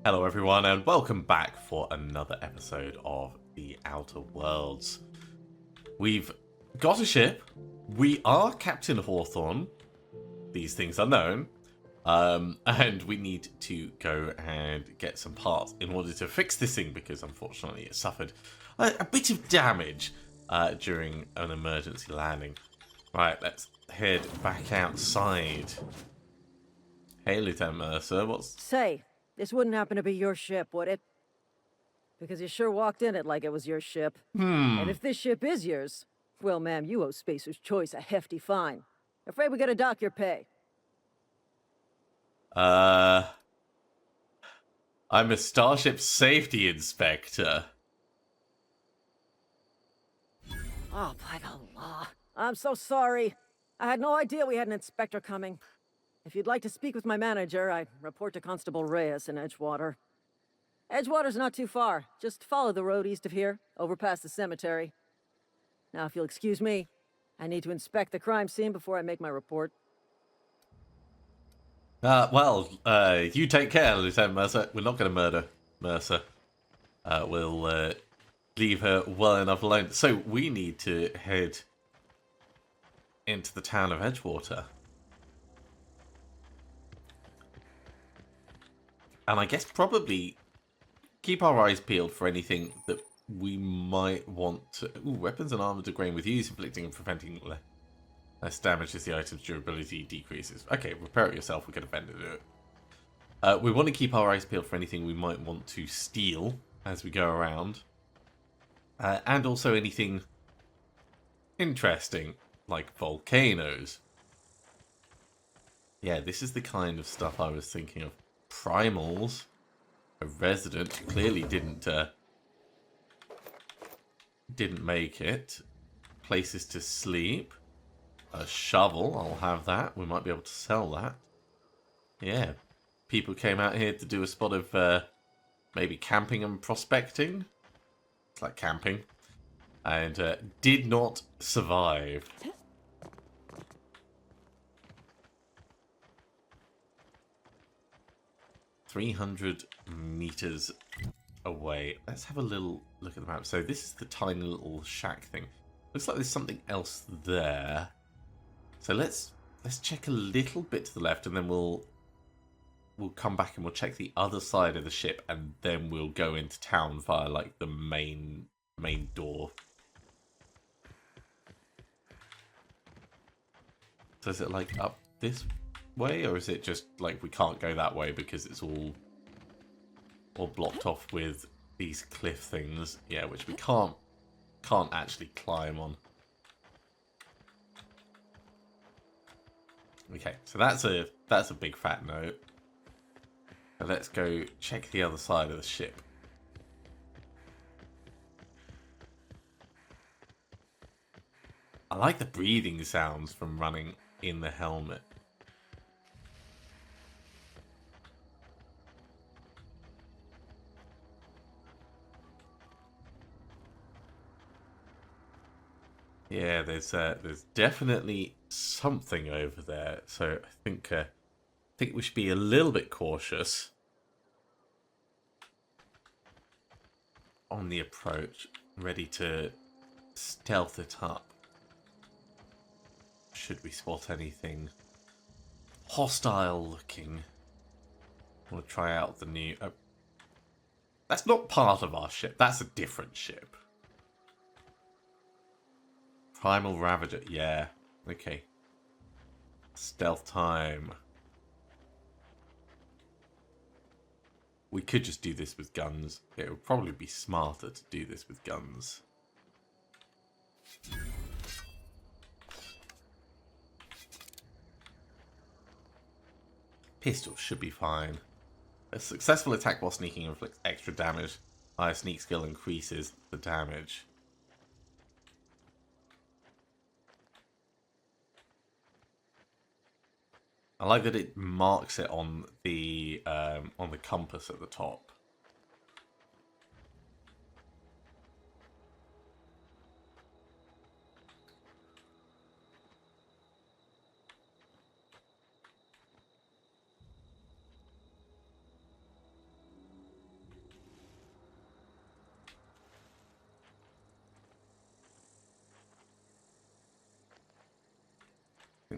Hello everyone and welcome back for another episode of The Outer Worlds. We've got a ship, we are Captain Hawthorne, these things are known, and we need to go and get some parts in order to fix this thing because unfortunately it suffered a bit of damage during an emergency landing. Right, let's head back outside. Hey Lieutenant Mercer, what's... Say, this wouldn't happen to be your ship, would it? Because you sure walked in it like it was your ship. And if this ship is yours, well, ma'am, you owe Spacer's Choice a hefty fine. Afraid we gotta dock your pay. I'm a Starship Safety Inspector. Oh, by the law. I'm so sorry. I had no idea we had an inspector coming. If you'd like to speak with my manager, I report to Constable Reyes in Edgewater. Edgewater's not too far. Just follow the road east of here, over past the cemetery. Now, if you'll excuse me, I need to inspect the crime scene before I make my report. You take care, Lieutenant Mercer. We're not going to murder Mercer. We'll leave her well enough alone. So we need to head into the town of Edgewater. And I guess probably keep our eyes peeled for anything that we might want to... Ooh, weapons and armor degrade with use, inflicting and preventing less damage as the item's durability decreases. Okay, repair it yourself. We'll get a vendor to do it. We want to keep our eyes peeled for anything we might want to steal as we go around. And also anything interesting, like volcanoes. Yeah, this is the kind of stuff I was thinking of. Primals. A resident clearly didn't make it. Places to sleep. A shovel, I'll have that. We might be able to sell that. Yeah. People came out here to do a spot of maybe camping and prospecting. It's like camping. And did not survive. "300 meters away." Let's have a little look at the map. So this is the tiny little shack thing. Looks like there's something else there. So let's check a little bit to the left, and then we'll come back and we'll check the other side of the ship, and then we'll go into town via like the main door. So is it like up this way, or is it just like we can't go that way because it's all blocked off with these cliff things? Yeah, which we can't actually climb on. Okay, so that's a big fat no. So let's go check the other side of the ship. I like the breathing sounds from running in the helmet. Yeah, there's definitely something over there. So I think we should be a little bit cautious on the approach, ready to stealth it up. Should we spot anything hostile looking? We'll try out the new... Oh, that's not part of our ship. That's a different ship. Primal Ravager. Yeah. Okay. Stealth time. We could just do this with guns. It would probably be smarter to do this with guns. Pistols should be fine. A successful attack while sneaking inflicts extra damage. Higher sneak skill increases the damage. I like that it marks it on the compass at the top.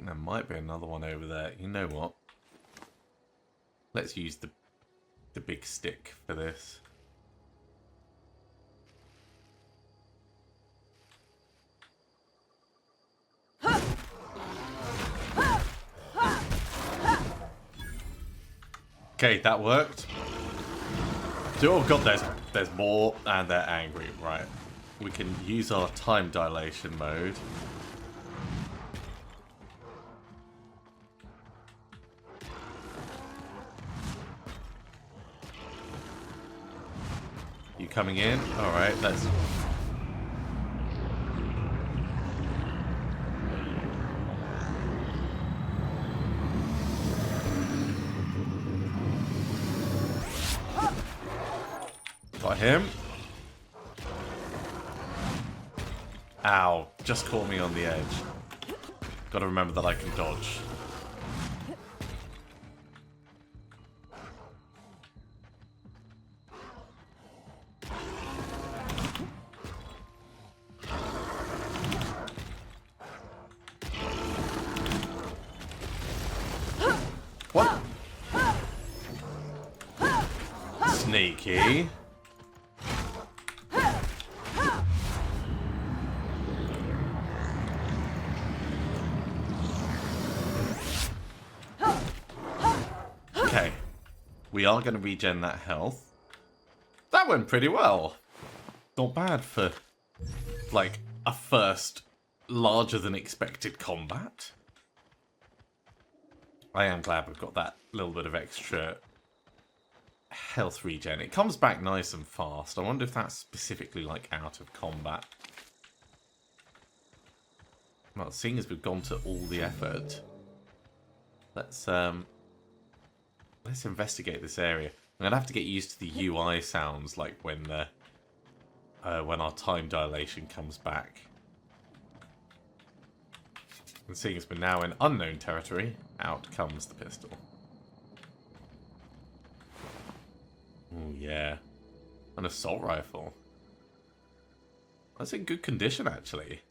think there might be another one over there. You know what? Let's use the big stick for this. Okay, that worked. Oh god, there's more, and they're angry. Right, we can use our time dilation mode. You coming in? All right, let's. Got him. Ow, just caught me on the edge. Gotta remember that I can dodge. What? Sneaky. Okay, we are going to regen that health. That went pretty well. Not bad for, like, a first larger than expected combat. I am glad we've got that little bit of extra health regen. It comes back nice and fast. I wonder if that's specifically, like, out of combat. Well, seeing as we've gone to all the effort, let's investigate this area. I'm gonna have to get used to the UI sounds, like when our time dilation comes back. And seeing as we're now in unknown territory, out comes the pistol. Oh yeah, an assault rifle. That's in good condition, actually.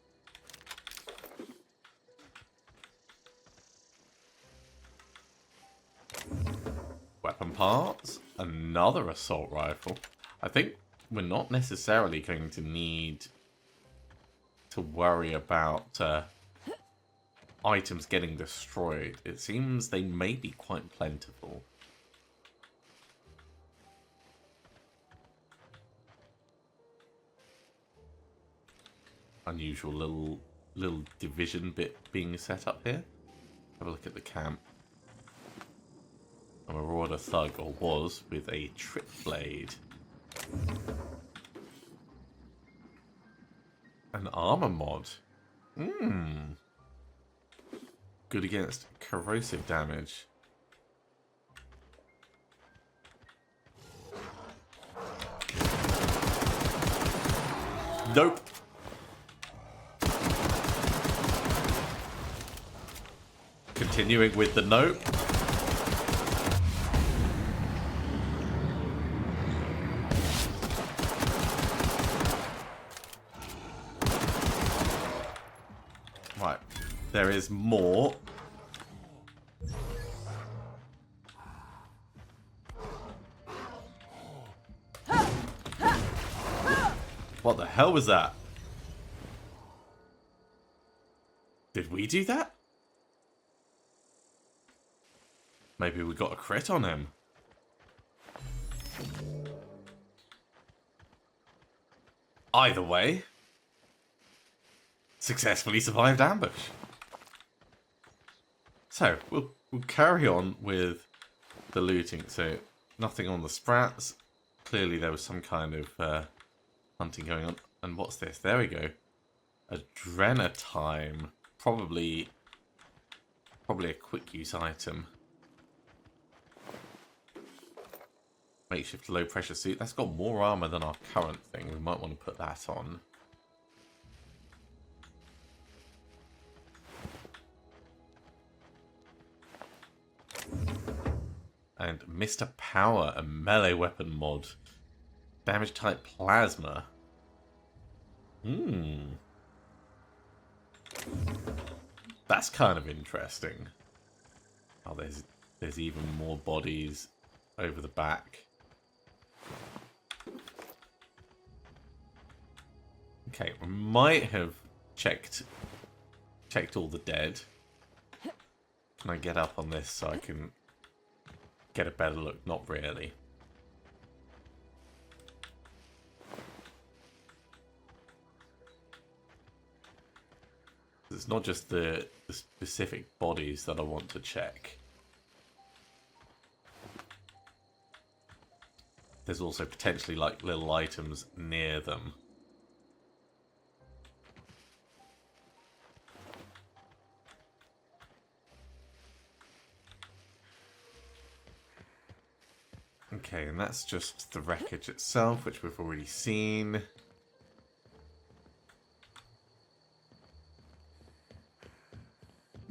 Weapon parts, another assault rifle. I think we're not necessarily going to need to worry about items getting destroyed. It seems they may be quite plentiful. Unusual little division bit being set up here. Have a look at the camp. A marauder thug, or was, with a trip blade. An armor mod. Good against corrosive damage. Nope. Continuing with the nope. Right, there is more. What the hell was that? Did we do that? Maybe we got a crit on him. Either way, successfully survived ambush. So, we'll carry on with the looting. So, nothing on the sprats. Clearly there was some kind of hunting going on. And what's this? There we go. Adrenatime. Probably a quick use item. Makeshift low pressure suit. That's got more armor than our current thing. We might want to put that on. And Mr. Power, a melee weapon mod. Damage type plasma. That's kind of interesting. Oh, there's even more bodies over the back. Okay, we might have checked all the dead. Can I get up on this so I can get a better look? Not really. It's not just the specific bodies that I want to check. There's also potentially like little items near them. Okay, and that's just the wreckage itself, which we've already seen.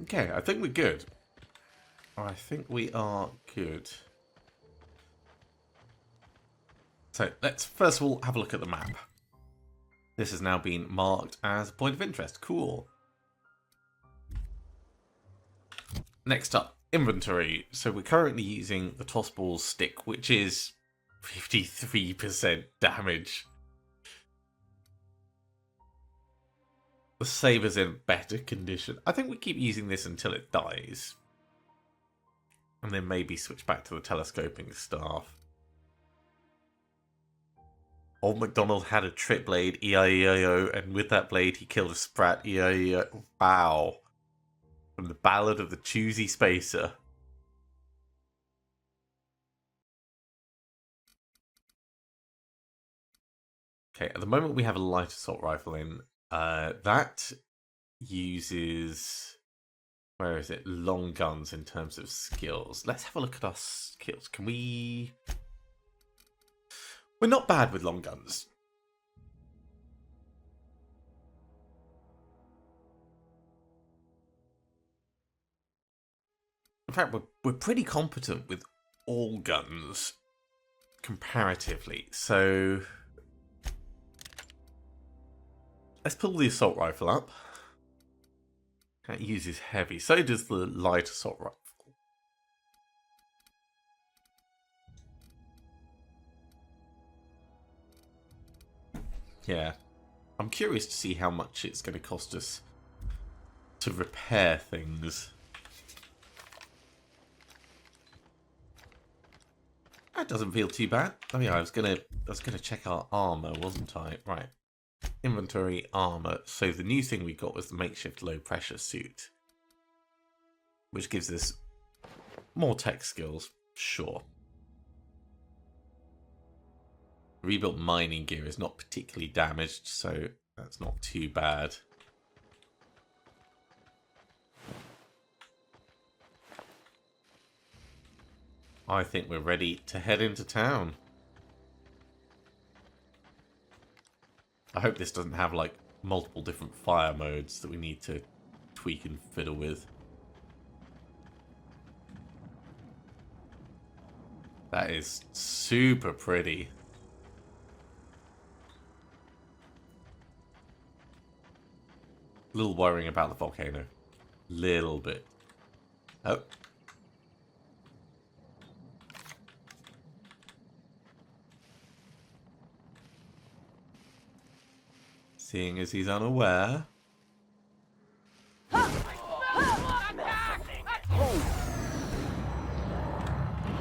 Okay, I think we're good. I think we are good. So let's first of all have a look at the map. This has now been marked as a point of interest. Cool. Next up, inventory. So we're currently using the toss ball stick, which is 53% damage. The saber's in better condition. I think we keep using this until it dies. And then maybe switch back to the telescoping staff. Old MacDonald had a trip blade, E-I-E-I-O, and with that blade he killed a sprat, E-I-E-I-O. Wow. From the Ballad of the Choosy Spacer. Okay, at the moment we have a light assault rifle in. That uses... Where is it? Long guns in terms of skills. Let's have a look at our skills. Can we... We're not bad with long guns. In fact, we're pretty competent with all guns, comparatively. So, let's pull the assault rifle up. That uses heavy. So does the light assault rifle. Yeah. I'm curious to see how much it's going to cost us to repair things. That doesn't feel too bad. Oh yeah, I was gonna check our armor, wasn't I? Right. Inventory, armor. So the new thing we got was the makeshift low pressure suit, which gives us more tech skills. Sure. Rebuilt mining gear is not particularly damaged, so that's not too bad. I think we're ready to head into town. I hope this doesn't have like multiple different fire modes that we need to tweak and fiddle with. That is super pretty. A little worrying about the volcano. Little bit. Oh. Seeing as he's unaware.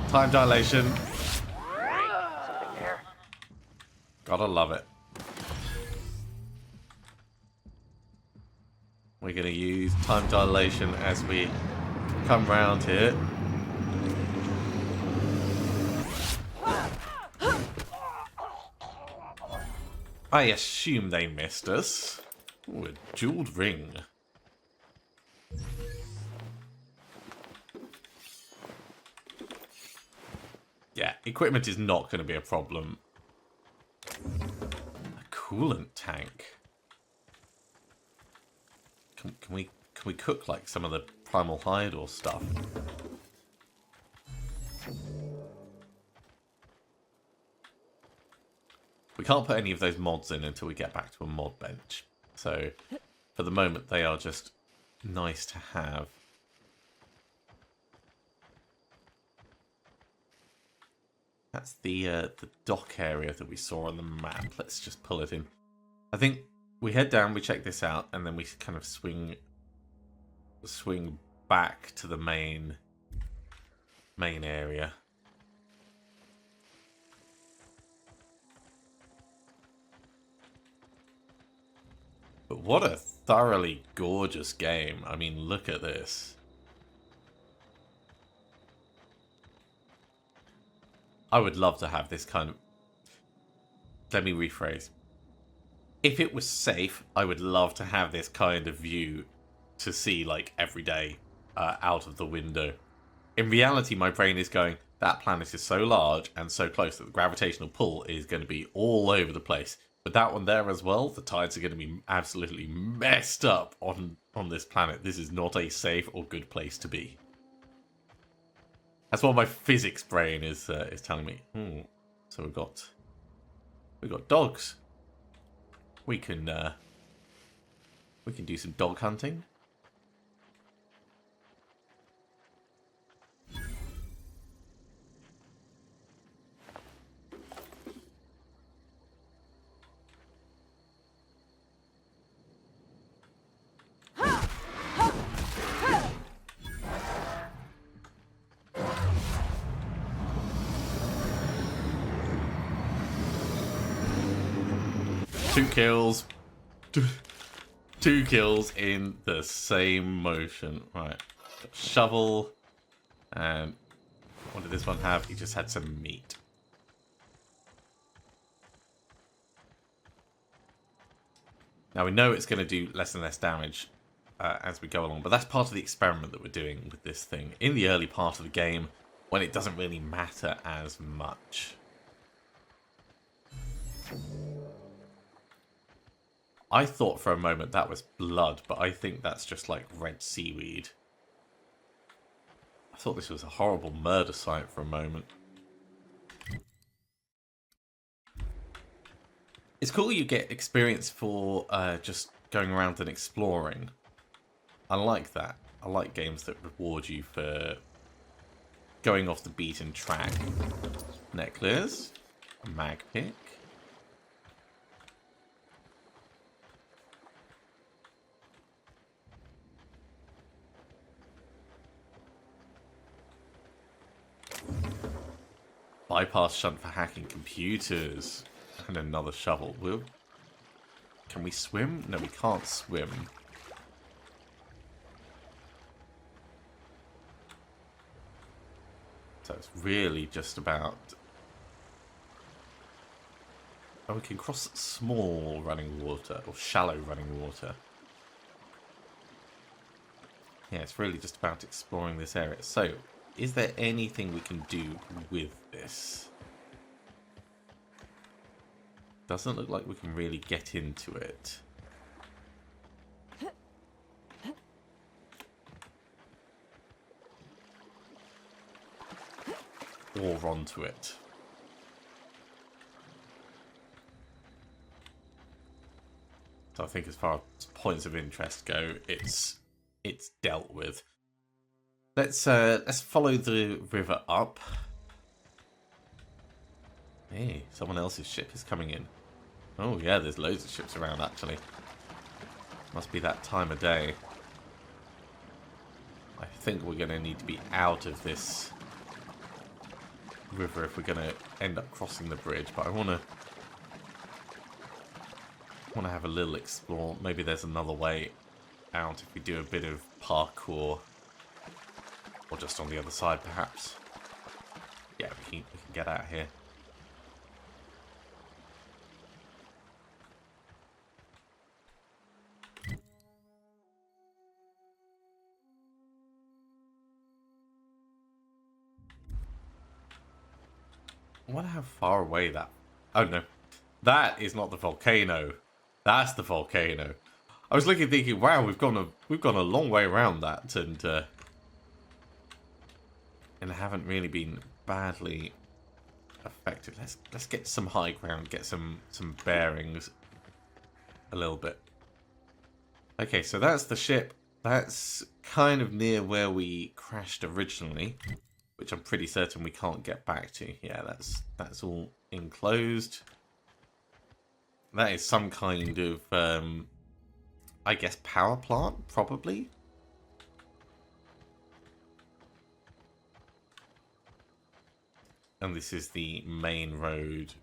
Time dilation. Gotta love it. We're going to use time dilation as we come round here. I assume they missed us. Ooh, a jeweled ring. Yeah, equipment is not going to be a problem. A coolant tank. Can we cook like some of the primal hide or stuff? We can't put any of those mods in until we get back to a mod bench. So, for the moment, they are just nice to have. That's the dock area that we saw on the map. Let's just pull it in. I think we head down, we check this out, and then we kind of swing back to the main area. But what a thoroughly gorgeous game. I mean, look at this. I would love to have this kind of... Let me rephrase. If it was safe, I would love to have this kind of view to see, like, every day out of the window. In reality, my brain is going, that planet is so large and so close that the gravitational pull is going to be all over the place. But that one there as well, the tides are going to be absolutely messed up on this planet. This is not a safe or good place to be. That's what my physics brain is telling me. So we've got dogs. We can do some dog hunting. Two kills. Two kills in the same motion. Right. Shovel. And what did this one have? He just had some meat. Now we know it's going to do less and less damage as we go along. But that's part of the experiment that we're doing with this thing. In the early part of the game, when it doesn't really matter as much. I thought for a moment that was blood, but I think that's just like red seaweed. I thought this was a horrible murder site for a moment. It's cool you get experience for just going around and exploring. I like that. I like games that reward you for going off the beaten track. Necklace. A mag pick. Bypass shunt for hacking computers. And another shovel. Can we swim? No, we can't swim. So it's really just about... Oh, we can cross small running water. Or shallow running water. Yeah, it's really just about exploring this area. So... is there anything we can do with this? Doesn't look like we can really get into it. Or onto it. So I think as far as points of interest go, it's dealt with. Let's follow the river up. Hey, someone else's ship is coming in. Oh yeah, there's loads of ships around actually. Must be that time of day. I think we're going to need to be out of this river if we're going to end up crossing the bridge. But I want to have a little explore. Maybe there's another way out if we do a bit of parkour. Or just on the other side, perhaps. Yeah, we can get out of here. I wonder how far away that... Oh, no. That is not the volcano. That's the volcano. I was looking thinking, wow, we've gone a long way around that, and haven't really been badly affected. Let's get some high ground, get some bearings a little bit. Okay, so that's the ship. That's kind of near where we crashed originally, which I'm pretty certain we can't get back to. Yeah, that's all enclosed. That is some kind of, I guess, power plant, probably? And this is the main road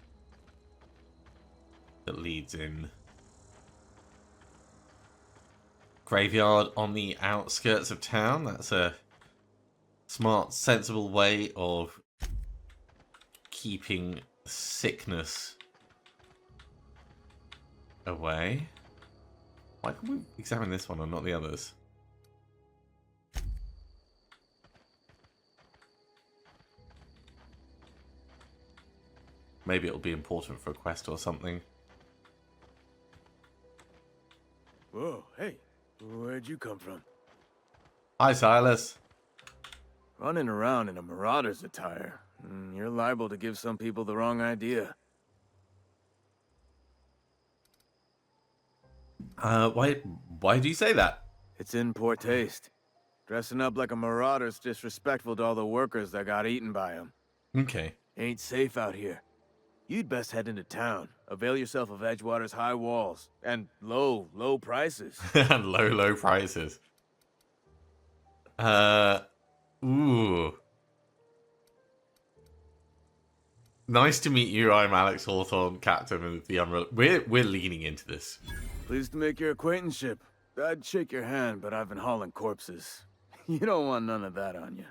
that leads in. Graveyard on the outskirts of town. That's a smart, sensible way of keeping sickness away. Why can we examine this one and not the others? Maybe it'll be important for a quest or something. Whoa, hey, where'd you come from? Hi, Silas. Running around in a marauder's attire. You're liable to give some people the wrong idea. Why do you say that? It's in poor taste. Dressing up like a marauder's disrespectful to all the workers that got eaten by them. Okay. Ain't safe out here. You'd best head into town. Avail yourself of Edgewater's high walls. And low prices. And low prices. Ooh. Nice to meet you. I'm Alex Hawthorne, captain of the Umbrella. We're leaning into this. Pleased to make your acquaintanceship. I'd shake your hand, but I've been hauling corpses. You don't want none of that on you.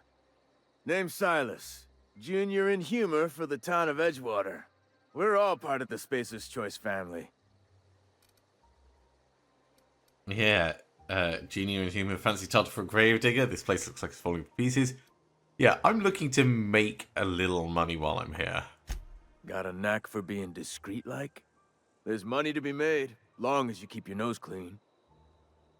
Name's Silas. Junior in humor for the town of Edgewater. We're all part of the Spacer's Choice family. Yeah, Genie and Human fancy title for a gravedigger. This place looks like it's falling to pieces. Yeah, I'm looking to make a little money while I'm here. Got a knack for being discreet-like? There's money to be made, long as you keep your nose clean.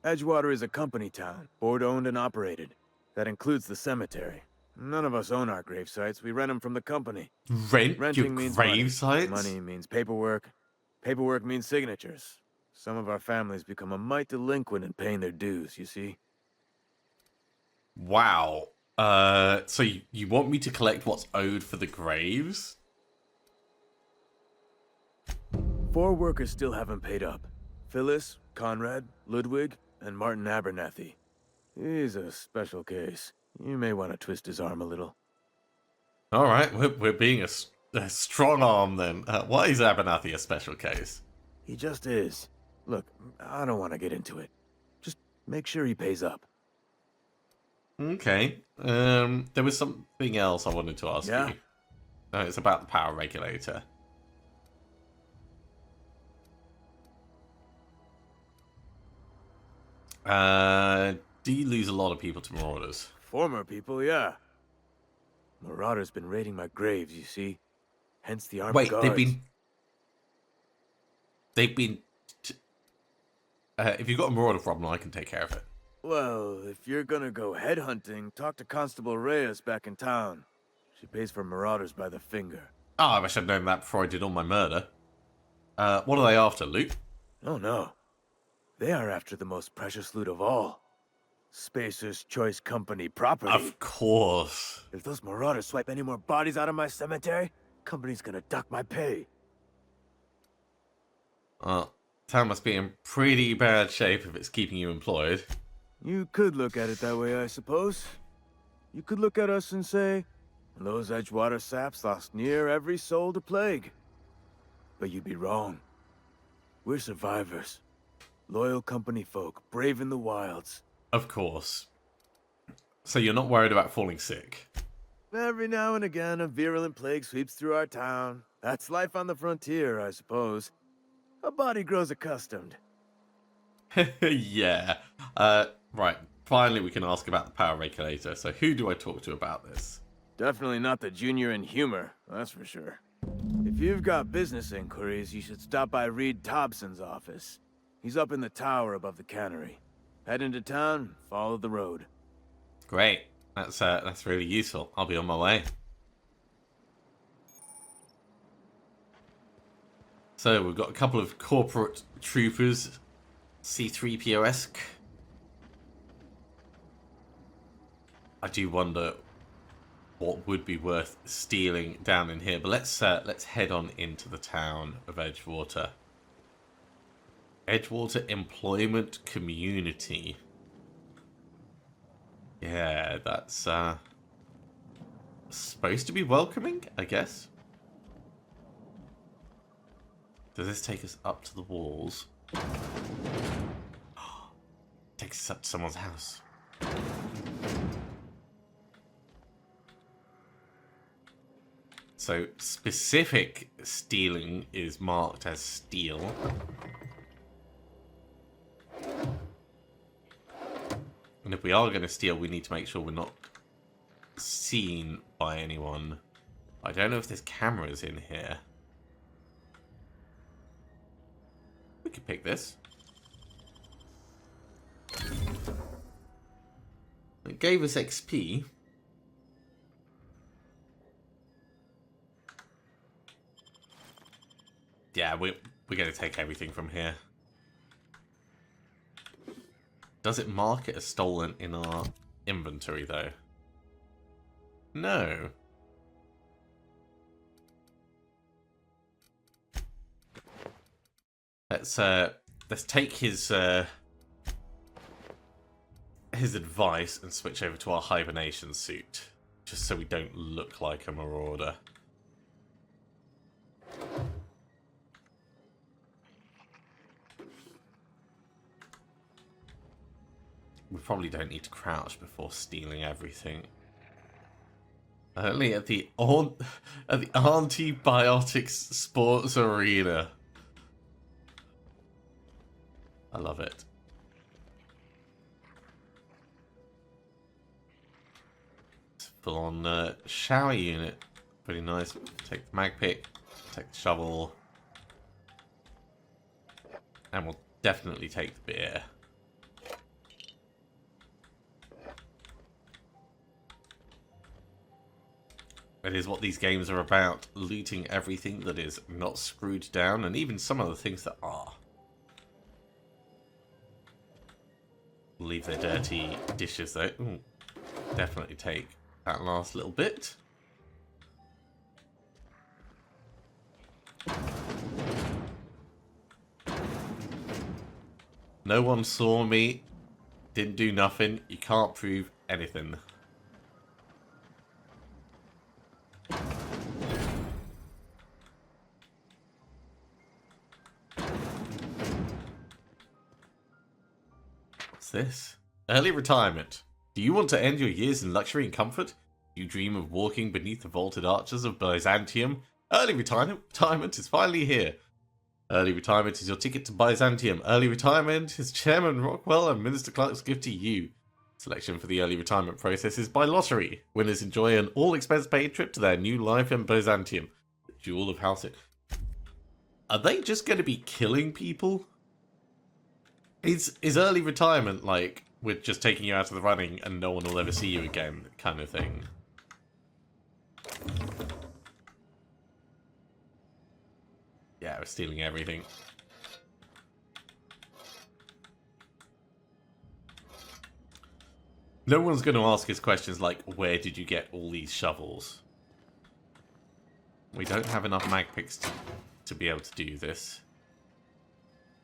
Edgewater is a company town, board-owned and operated. That includes the cemetery. None of us own our grave sites. We rent them from the company. Renting your means grave money. sites? Money means paperwork. Paperwork means signatures. Some of our families become a mite delinquent in paying their dues, you see? Wow. So you want me to collect what's owed for the graves? 4 workers still haven't paid up. Phyllis, Conrad, Ludwig, and Martin Abernathy. He's a special case. You may want to twist his arm a little. All right, we're being a strong arm then. Why is Abernathy a special case? He just is. Look, I don't want to get into it. Just make sure he pays up. Okay. There was something else I wanted to ask Yeah? you. No, it's about the power regulator. Do you lose a lot of people to marauders? Former people, yeah. Marauders been raiding my graves, you see. Hence the armed Wait, guards. they've been. If you've got a marauder problem, I can take care of it. Well, if you're gonna go headhunting, talk to Constable Reyes back in town. She pays for marauders by the finger. Oh, I wish I'd known that before I did all my murder. What are they after, Luke? Oh no. They are after the most precious loot of all. Spacer's Choice Company property. Of course. If those marauders swipe any more bodies out of my cemetery, company's gonna dock my pay. Town must be in pretty bad shape if it's keeping you employed. You could look at it that way, I suppose. You could look at us and say, those Edgewater saps lost near every soul to plague. But you'd be wrong. We're survivors. Loyal company folk, brave in the wilds. Of course. So you're not worried about falling sick? Every now and again, a virulent plague sweeps through our town. That's life on the frontier, I suppose. A body grows accustomed. Yeah. Right. Finally, we can ask about the power regulator. So who do I talk to about this? Definitely not the junior in humor, that's for sure. If you've got business inquiries, you should stop by Reed Thompson's office. He's up in the tower above the cannery. Head into town, follow the road. Great. That's really useful. I'll be on my way. So we've got a couple of corporate troopers, C3PO-esque. I do wonder what would be worth stealing down in here. But let's head on into the town of Edgewater. Edgewater Employment Community. Yeah, that's supposed to be welcoming, I guess. Does this take us up to the walls? Takes us up to someone's house. So, specific stealing is marked as steal. And if we are going to steal, we need to make sure we're not seen by anyone. I don't know if there's cameras in here. We could pick this. It gave us XP. Yeah, we're going to take everything from here. Does it mark it as stolen in our inventory, though? No. Let's take his advice and switch over to our hibernation suit, just so we don't look like a marauder. We probably don't need to crouch before stealing everything. Only at the Antibiotics Sports Arena. I love it. It's full on shower unit. Pretty nice. Take the mag pick, take the shovel, and we'll definitely take the beer. It is what these games are about, looting everything that is not screwed down, and even some of the things that are. Leave their dirty dishes though. Ooh, definitely take that last little bit. No one saw me, didn't do nothing, you can't prove anything. This? Early retirement. Do you want to end your years in luxury and comfort? Do you dream of walking beneath the vaulted arches of Byzantium? Early retirement is finally here. Early retirement is your ticket to Byzantium. Early retirement is Chairman Rockwell and Minister Clark's gift to you. Selection for the early retirement process is by lottery. Winners enjoy an all-expense-paid trip to their new life in Byzantium. The Jewel of Housing. Are they just going to be killing people? Is early retirement like we're just taking you out of the running and no one will ever see you again kind of thing? Yeah, we're stealing everything. No one's going to ask us questions like, where did you get all these shovels? We don't have enough mag picks to be able to do this.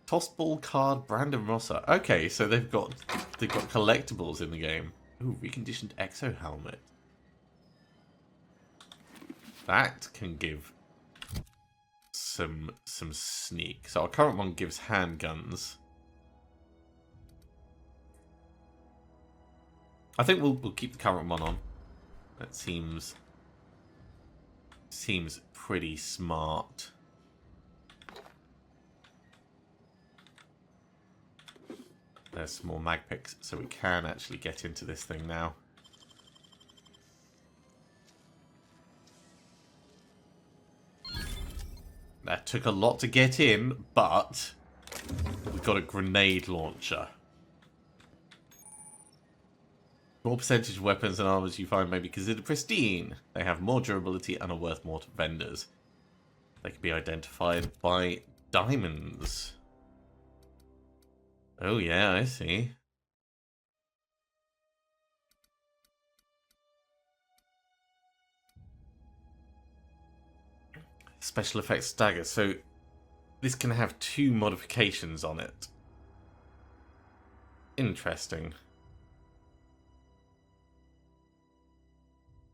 Tossball card, Brandon Rosser. Okay, so they've got collectibles in the game. Ooh, reconditioned exo helmet. That can give some sneak. So our current one gives handguns. I think we'll keep the current one on. That seems pretty smart. There's some more mag picks, so we can actually get into this thing now. That took a lot to get in, but we've got a grenade launcher. More percentage of weapons and armors you find may be considered pristine. They have more durability and are worth more to vendors. They can be identified by diamonds. Oh yeah, I see. Special effects dagger. So this can have 2 modifications on it. Interesting.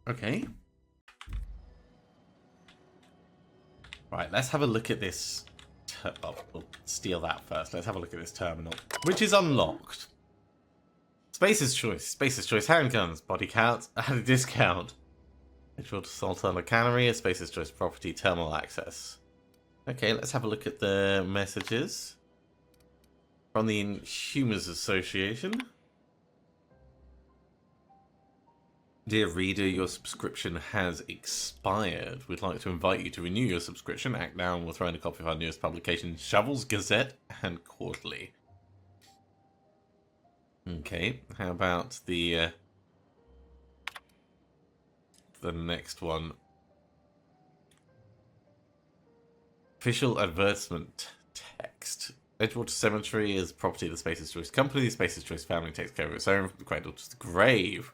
Okay. Right, let's have a look at this. Oh, we'll steal that first. Let's have a look at this terminal, which is unlocked. Spacer's Choice. Spacer's Choice handguns. Body count at a discount. Edgewater Sultana Cannery. A Spacer's Choice property. Terminal access. Okay, let's have a look at the messages. From the Inhumans Association. Dear reader, your subscription has expired. We'd like to invite you to renew your subscription. Act now and we'll throw in a copy of our newest publication, Shovels, Gazette, and Quarterly. Okay, how about the next one? Official advertisement text. Edgewater Cemetery is property of the Spacer's Choice Company. The Spacer's Choice family takes care of its own from the cradle to the grave.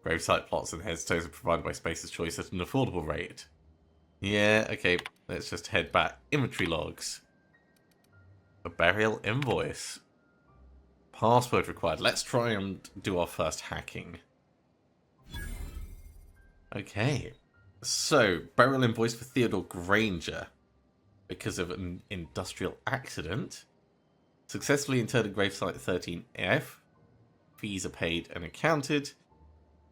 Gravesite plots and headstones are provided by Spacer's Choice at an affordable rate. Yeah, okay, let's just head back. Inventory logs. A burial invoice. Password required. Let's try and do our first hacking. Okay. So, burial invoice for Theodore Granger. Because of an industrial accident. Successfully interred at gravesite 13F. Fees are paid and accounted.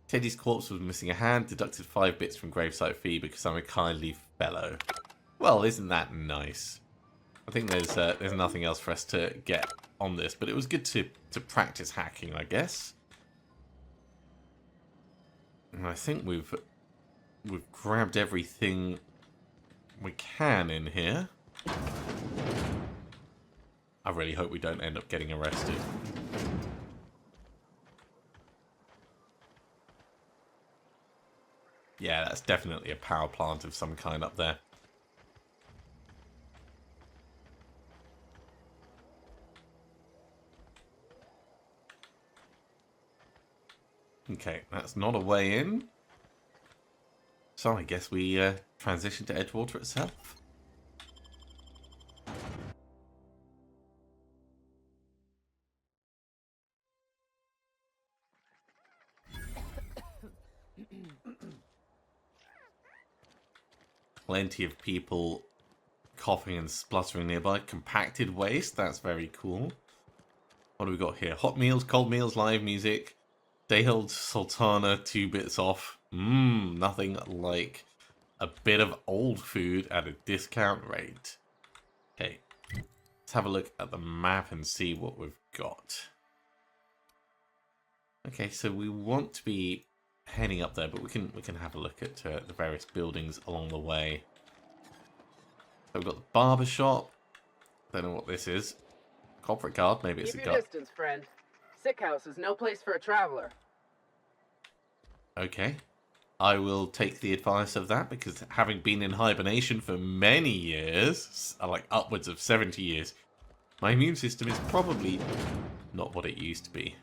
Teddy's corpse was missing a hand. Deducted 5 bits from gravesite fee because I'm a kindly fellow. Well, isn't that nice? I think there's nothing else for us to get on this, but it was good to practice hacking, I guess. And I think we've grabbed everything we can in here. I really hope we don't end up getting arrested. Yeah, that's definitely a power plant of some kind up there. Okay, that's not a way in. So I guess we transition to Edgewater itself. Plenty of people coughing and spluttering nearby. Compacted waste, that's very cool. What do we got here? Hot meals, cold meals, live music. Day-old Sultana, 2 bits off. Nothing like a bit of old food at a discount rate. Okay, let's have a look at the map and see what we've got. Okay, so we want to be heading up there, but we can have a look at the various buildings along the way. So we've got the barber shop. Don't know what this is. Corporate guard, maybe it's a guard. Keep your distance, friend. Sick house is no place for a traveler. Okay. I will take the advice of that, because having been in hibernation for many years, like upwards of 70 years, my immune system is probably not what it used to be.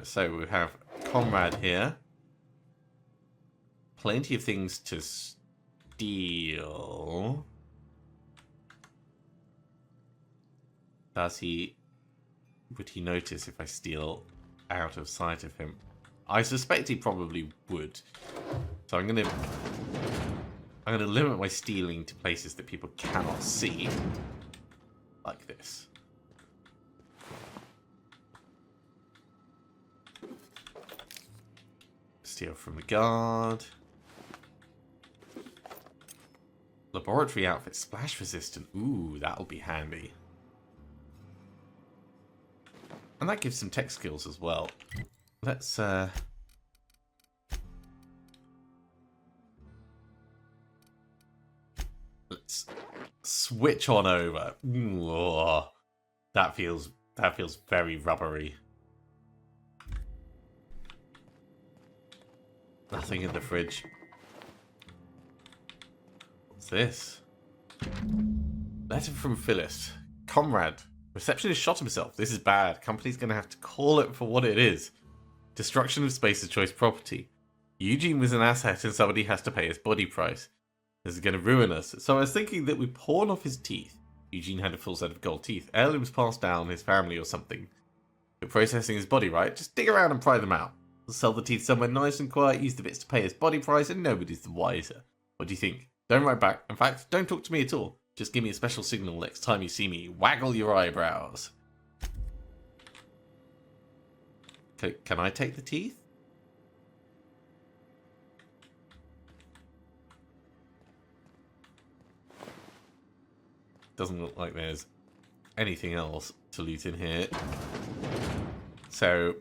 So we have Comrade here. Plenty of things to steal. Would he notice if I steal out of sight of him? I suspect he probably would. So I'm gonna limit my stealing to places that people cannot see. Like this. Steal from the guard. Laboratory outfit, splash resistant. Ooh, that'll be handy. And that gives some tech skills as well. Let's switch on over. Ooh, oh, that feels very rubbery. Nothing in the fridge. What's this? Letter from Phyllis. Comrade. Receptionist shot himself. This is bad. Company's going to have to call it for what it is. Destruction of Spacer's Choice property. Eugene was an asset and somebody has to pay his body price. This is going to ruin us. So I was thinking that we pawn off his teeth. Eugene had a full set of gold teeth. Heirlooms passed down his family or something. You're processing his body, right? Just dig around and pry them out. Sell the teeth somewhere nice and quiet, use the bits to pay his body price, and nobody's the wiser. What do you think? Don't write back. In fact, don't talk to me at all. Just give me a special signal next time you see me. Waggle your eyebrows. Can I take the teeth? Doesn't look like there's anything else to loot in here. So,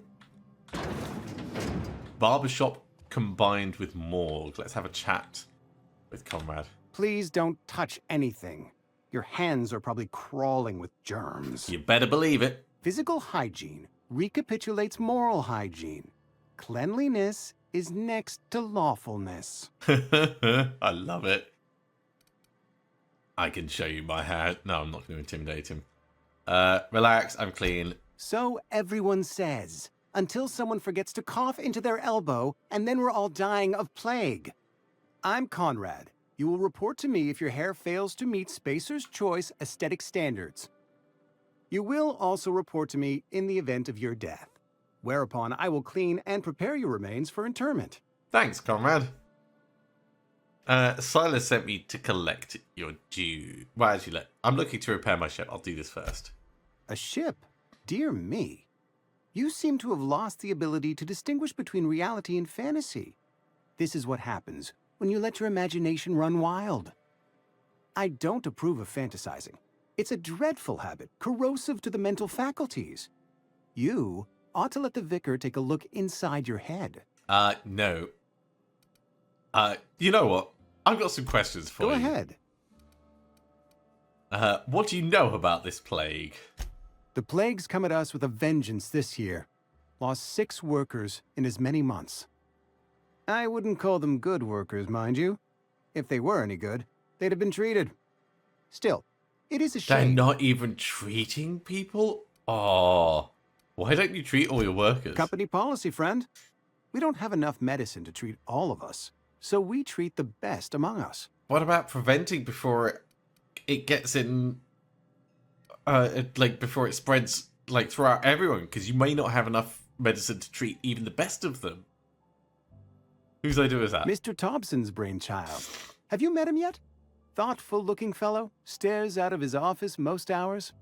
barbershop combined with morgue. Let's have a chat with Conrad. Please don't touch anything. Your hands are probably crawling with germs. You better believe it. Physical hygiene recapitulates moral hygiene. Cleanliness is next to lawfulness. I love it. I can show you my hair. No, I'm not going to intimidate him. Relax, I'm clean. So everyone says, until someone forgets to cough into their elbow, and then we're all dying of plague. I'm Conrad. You will report to me if your hair fails to meet Spacer's Choice aesthetic standards. You will also report to me in the event of your death, whereupon I will clean and prepare your remains for interment. Thanks, Conrad. Silas sent me to collect your due. Well, actually, I'm looking to repair my ship. I'll do this first. A ship? Dear me. You seem to have lost the ability to distinguish between reality and fantasy. This is what happens when you let your imagination run wild. I don't approve of fantasizing. It's a dreadful habit, corrosive to the mental faculties. You ought to let the vicar take a look inside your head. No. You know what? I've got some questions for you. Go ahead. What do you know about this plague? The plague's come at us with a vengeance this year. Lost 6 workers in as many months. I wouldn't call them good workers, mind you. If they were any good, they'd have been treated. Still, it is a shame. They're not even treating people? Oh, why don't you treat all your workers? Company policy, friend. We don't have enough medicine to treat all of us, so we treat the best among us. What about preventing before it gets in, before it spreads, throughout everyone? Because you may not have enough medicine to treat even the best of them. Whose idea is that? Mr. Thompson's brainchild. Have you met him yet? Thoughtful-looking fellow, stares out of his office most hours.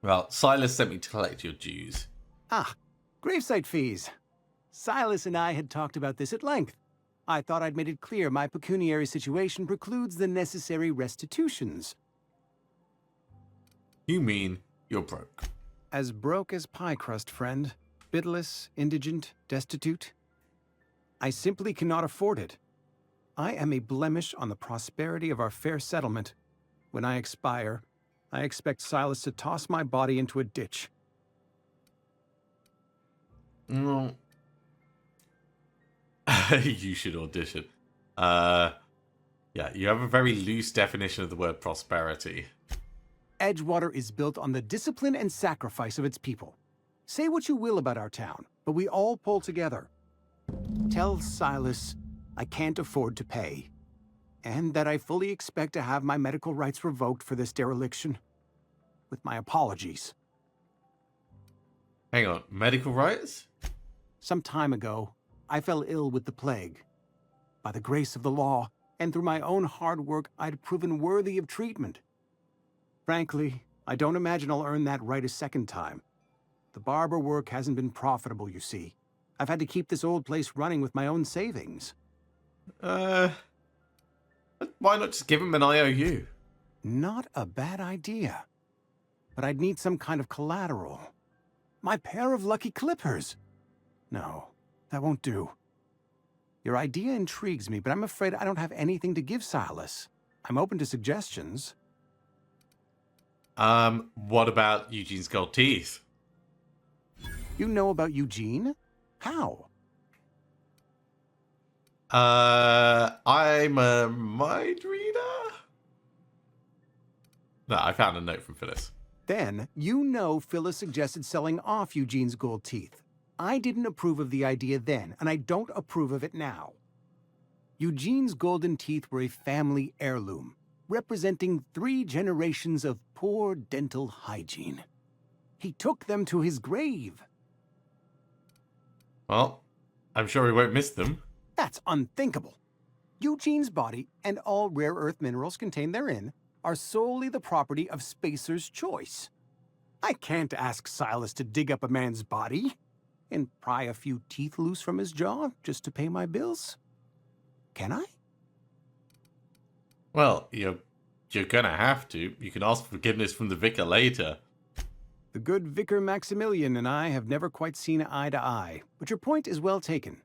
Well, Silas sent me to collect your dues. Ah, gravesite fees. Silas and I had talked about this at length. I thought I'd made it clear my pecuniary situation precludes the necessary restitutions. You mean you're broke? As broke as pie crust, friend. Bidless, indigent, destitute. I simply cannot afford it. I am a blemish on the prosperity of our fair settlement. When I expire, I expect Silas to toss my body into a ditch. No. You should audition. Yeah, you have a very loose definition of the word prosperity. Edgewater is built on the discipline and sacrifice of its people. Say what you will about our town, but we all pull together. Tell Silas I can't afford to pay, and that I fully expect to have my medical rights revoked for this dereliction. With my apologies. Hang on, medical rights? Some time ago, I fell ill with the plague. By the grace of the law, and through my own hard work, I'd proven worthy of treatment. Frankly, I don't imagine I'll earn that right a second time. The barber work hasn't been profitable, you see. I've had to keep this old place running with my own savings. Why not just give him an IOU? Not a bad idea. But I'd need some kind of collateral. My pair of lucky clippers. No, that won't do. Your idea intrigues me, but I'm afraid I don't have anything to give Silas. I'm open to suggestions. What about Eugene's gold teeth? You know about Eugene? How? I'm a mind reader? No, I found a note from Phyllis. Then, you know Phyllis suggested selling off Eugene's gold teeth. I didn't approve of the idea then, and I don't approve of it now. Eugene's golden teeth were a family heirloom, representing 3 generations of poor dental hygiene. He took them to his grave. Well, I'm sure we won't miss them. That's unthinkable. Eugene's body and all rare earth minerals contained therein are solely the property of Spacer's Choice. I can't ask Silas to dig up a man's body and pry a few teeth loose from his jaw just to pay my bills. Can I? Well, you're gonna have to. You can ask forgiveness from the vicar later. The good Vicar Maximilian and I have never quite seen eye to eye, but your point is well taken.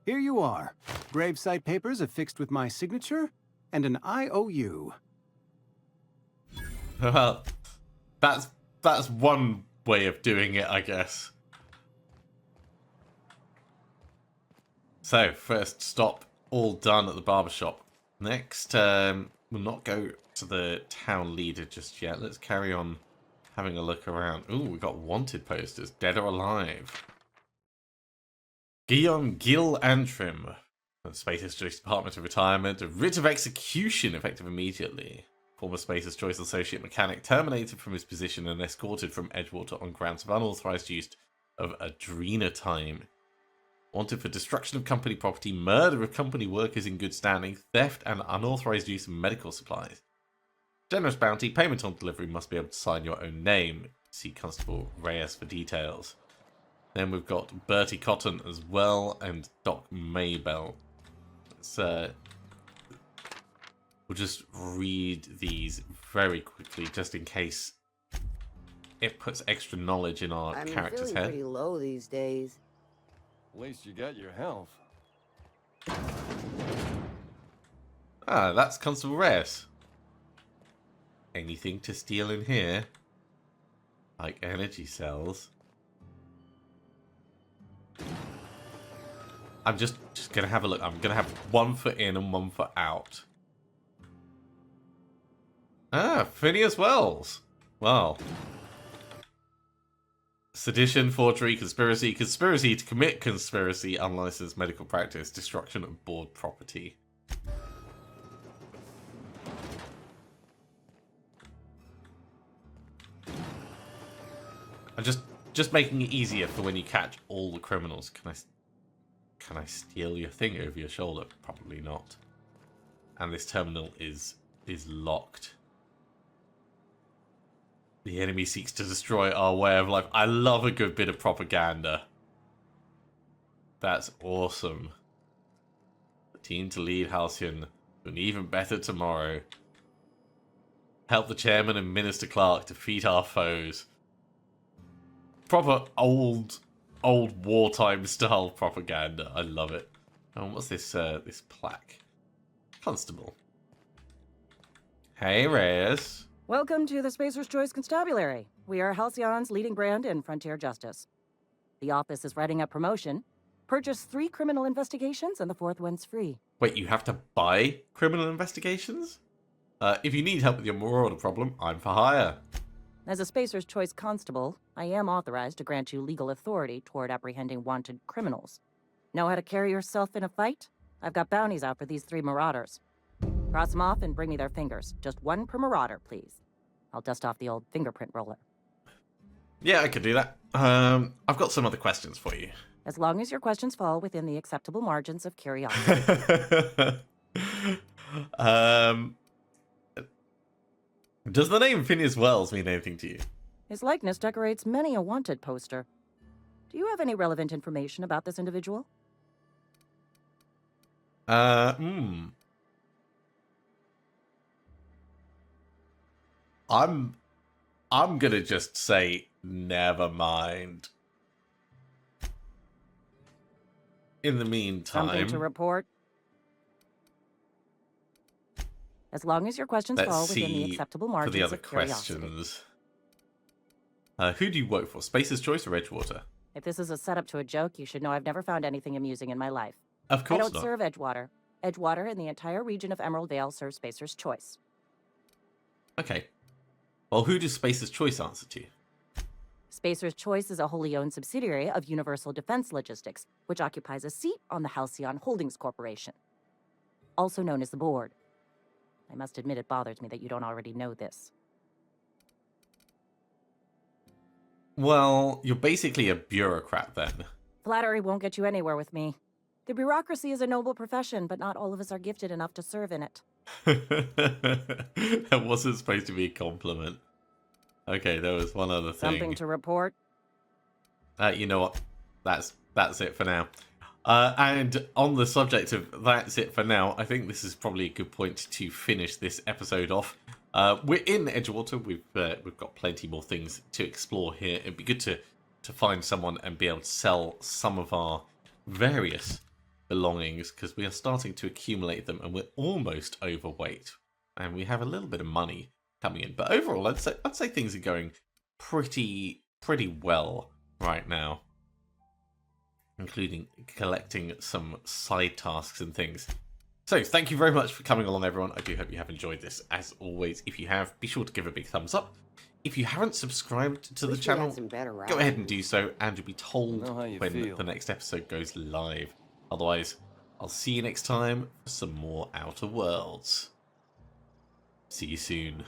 Here you are. Gravesite papers affixed with my signature and an IOU. Well, that's one way of doing it, I guess. So, first stop all done at the barbershop. Next, we'll not go to the town leader just yet. Let's carry on having a look around. Ooh, we got wanted posters. Dead or alive. Guillaume Gil Antrim. Spacer's Choice Department of Retirement. A writ of execution effective immediately. Former Spacer's Choice Associate Mechanic terminated from his position and escorted from Edgewater on grounds of unauthorized use of adrenatime. Wanted for destruction of company property, murder of company workers in good standing, theft and unauthorized use of medical supplies. Generous bounty, payment on delivery, must be able to sign your own name. See Constable Reyes for details. Then we've got Bertie Cotton as well, and Doc Maybell. We'll just read these very quickly, just in case it puts extra knowledge in our character's head. Pretty low these days. At least you got your health. Ah, that's Constable Reyes. Anything to steal in here? Like energy cells. I'm just gonna have a look. I'm gonna have 1 foot in and 1 foot out. Ah, Phineas Wells. Well. Sedition, forgery, conspiracy, conspiracy to commit conspiracy, unlicensed medical practice, destruction of board property. I'm just making it easier for when you catch all the criminals. Can I steal your thing over your shoulder? Probably not. And this terminal is locked. The enemy seeks to destroy our way of life. I love a good bit of propaganda. That's awesome. The team to lead Halcyon to an even better tomorrow. Help the chairman and Minister Clark defeat our foes. Proper old wartime style propaganda. I love it. Oh, what's this this plaque? Constable. Hey, Reyes. Welcome to the Spacer's Choice Constabulary. We are Halcyon's leading brand in frontier justice. The office is writing up promotion. Purchase 3 criminal investigations and the 4th one's free. Wait, you have to buy criminal investigations? If you need help with your marauder problem, I'm for hire. As a Spacer's Choice constable, I am authorized to grant you legal authority toward apprehending wanted criminals. Know how to carry yourself in a fight? I've got bounties out for these 3 marauders. Cross them off and bring me their fingers. Just 1 per marauder, please. I'll dust off the old fingerprint roller. Yeah, I could do that. I've got some other questions for you. As long as your questions fall within the acceptable margins of curiosity. Does the name Phineas Wells mean anything to you? His likeness decorates many a wanted poster. Do you have any relevant information about this individual? I'm gonna just say never mind. In the meantime, Something to report? As long as your questions fall within the acceptable margins for the other of curiosity. questions. Who do you work for? Spacer's Choice or Edgewater? If this is a setup to a joke, you should know I've never found anything amusing in my life. Of course I don't not. serve Edgewater. Edgewater and the entire region of Emerald Vale serve Spacer's Choice. Okay. Well, who does Spacer's Choice answer to? Spacer's Choice is a wholly owned subsidiary of Universal Defense Logistics, which occupies a seat on the Halcyon Holdings Corporation, also known as the Board. I must admit it bothers me that you don't already know this. Well, you're basically a bureaucrat then. Flattery won't get you anywhere with me. The bureaucracy is a noble profession, but not all of us are gifted enough to serve in it. That wasn't supposed to be a compliment. Okay, there was one other thing. Something to report? You know what? That's it for now. And on the subject of that's it for now, I think this is probably a good point to finish this episode off. We're in Edgewater. We've got plenty more things to explore here. It'd be good to find someone and be able to sell some of our various belongings, because we are starting to accumulate them and we're almost overweight. And we have a little bit of money coming in. But overall, I'd say things are going pretty well right now, including collecting some side tasks and things. So thank you very much for coming along, everyone. I do hope you have enjoyed this. As always, if you have, be sure to give a big thumbs up. If you haven't subscribed to the channel, go ahead and do so, and you'll be told when the next episode goes live. Otherwise, I'll see you next time for some more Outer Worlds. See you soon.